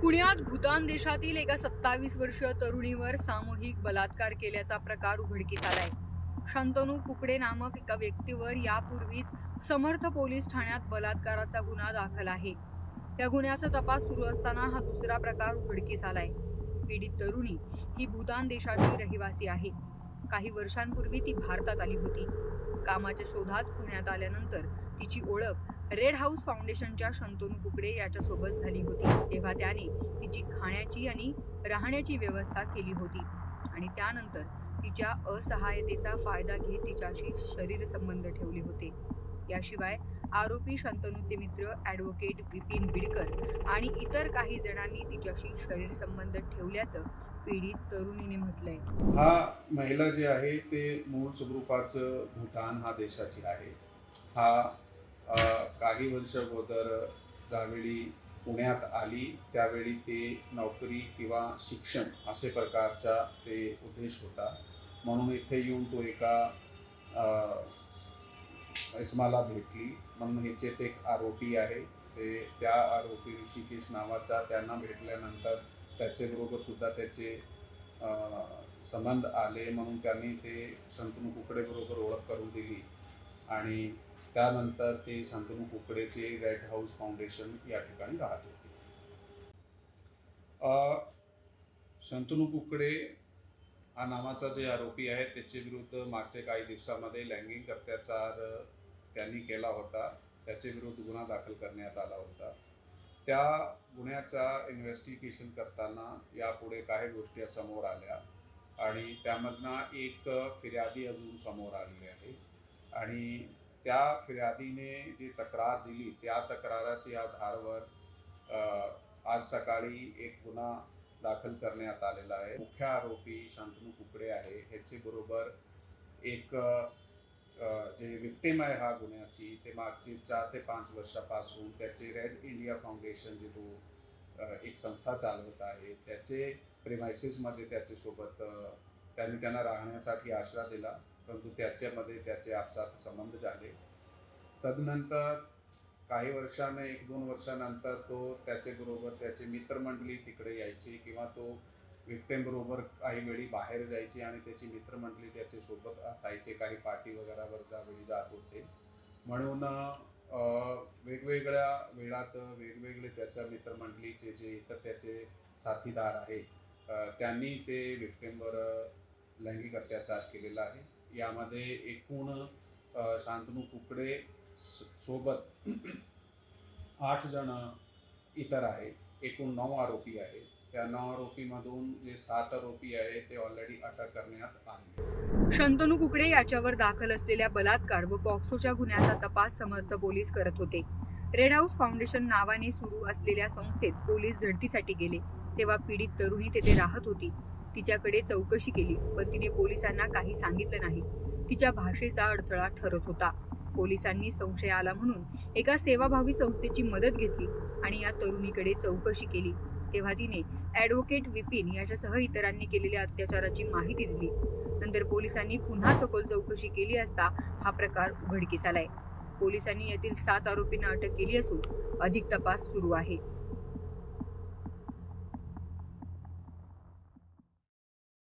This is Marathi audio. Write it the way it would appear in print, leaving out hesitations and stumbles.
पुण्यात भूतान देशातील एका 27 वर्षीय तरुणीवर सामूहिक बलात्कार केल्याचा प्रकार उघडकीस आलाय. शंतनू कुकडे नामक एका व्यक्तीवर यापूर्वीच समर्थ पोलीस ठाण्यात बलात्काराचा गुन्हा दाखल आहे. या गुन्ह्याचा तपास सुरू असताना हा दुसरा प्रकार उघडकीस आलाय. पीडित तरुणी ही भूतान देशाची रहिवासी आहे. काही वर्षांपूर्वी ती भारतात आली होती. कामाच्या शोधात पुण्यात आल्यानंतर तिची ओळख रेड हाऊस फाउंडेशनच्या शंतनू कुकडे याच्यासोबत झाली होती. तेव्हा त्याने तिची खाण्याची आणि राहण्याची व्यवस्था केली होती आणि त्यानंतर तिच्या असहायतेचा फायदा घेत तिच्याशी शरीर संबंध ठेवले होते. याशिवाय आरोपी शंतनूचे मित्र ॲडव्होकेट विपिन बिडकर आणि इतर काही जणांनी तिच्याशी शरीर संबंध ठेवल्याचं पीडित तरुणीने म्हटलंय. हा महिला जी आहे ते मूळ स्वरूपाचं भूतान हा देशाची आहे. हा काही वर्ष अगोदर ज्यावेळी पुण्यात आली त्यावेळी ते नोकरी किंवा शिक्षण असे प्रकारचा ते उद्देश होता. म्हणून इथे येऊन तो एका इसमाला भेटली. म्हणून ह्याचे एक आरोपी आहे. ते त्या आरोपी ऋषिकेश नावाचा त्यांना भेटल्यानंतर त्याच्याबरोबर सुद्धा त्याचे संबंध आले. म्हणून त्यांनी ते शंतनू कुकडे बरोबर ओळख करून दिली आणि त्यानंतर ते शंतनू कुकडेचे रेड हाऊस फाउंडेशन या ठिकाणी राहत होते. शंतनू कुकडे हा नावाचा जे आरोपी आहे त्याच्या विरुद्ध मागच्या काही दिवसामध्ये लैंगिक अत्याचार त्यांनी केला होता. त्याच्या विरुद्ध गुन्हा दाखल करण्यात आला होता. त्या गुन्ह्याचा इन्व्हेस्टिगेशन करताना यापुढे काही गोष्टी समोर आल्या आणि त्यामधनं एक फिर्यादी अजून समोर आलेली आहे आणि त्या फिर्यादीने जी तक्रार दिली त्या तक्राराच्या आधारावर आज सकाळी एक गुन्हा दाखल करण्यात आलेला आहे. मुख्य आरोपी शंतनू कुकडे आहे. ह्याचे बरोबर एक जे विक्टिम आहे हा गुन्ह्याची ते मागची 4 ते 5 वर्षापासून त्याचे रेड इंडिया फाउंडेशन जे तो एक संस्था चालवत आहे त्याचे प्रेमायसिसमध्ये त्याच्यासोबत त्यांना राहण्यासाठी आश्रय दिला. परंतु त्याच्यामध्ये त्याचे आपसात संबंध झाले. तदनंतर काही वर्षाने 1-2 वर्षानंतर तो त्याच्याबरोबर त्याचे मित्रमंडळी तिकडे यायची किंवा तो विक्टिम बरोबर काही वेळी बाहेर जायची आणि त्याची मित्रमंडळी त्याच्यासोबत असायचे. काही पार्टी वगैरेवर ज्यावेळी जात होते. म्हणून वेगवेगळ्या वेळात वेगवेगळे त्याच्या मित्रमंडळीचे जे इतर त्याचे साथीदार आहे त्यांनी ते विक्टिमवर लैंगिक अत्याचार केलेला आहे. यामध्ये एकूण शंतनू कुकडे सोबत 8 जण इतर आहे. एकूण 9 आरोपी आहे. त्या 9 आरोपीमधून जे 7 आरोपी आहे ते ऑलरेडी अटक करण्यात आले. शंतनू कुकडे याच्यावर दाखल असलेल्या बलात्कार व पॉक्सोच्या गुन्ह्याचा तपास समर्थ पोलीस करत होते. रेड हाऊस फाउंडेशन नावाने सुरू असलेल्या संस्थेत पोलीस झडतीसाठी गेले तेव्हा पीडित तरुणी तेथे राहत होती. तिच्याकडे चौकशी केली पण तिने पोलिसांना काही सांगितलं नाही. तिच्या भाषेचा अडथळा ठरत होता. पोलिसांनी संशय आला म्हणून एका सेवाभावी संस्थेची मदत घेतली आणि या तरुणीकडे चौकशी केली तेव्हा तिने ॲडव्होकेट विपिन याच्यासह इतरांनी केलेल्या अत्याचाराची माहिती दिली. नंतर पोलिसांनी पुन्हा सखोल चौकशी केली असता हा प्रकार उघडकीस आलाय. पोलिसांनी यातील 7 आरोपींना अटक केली असून अधिक तपास सुरू आहे.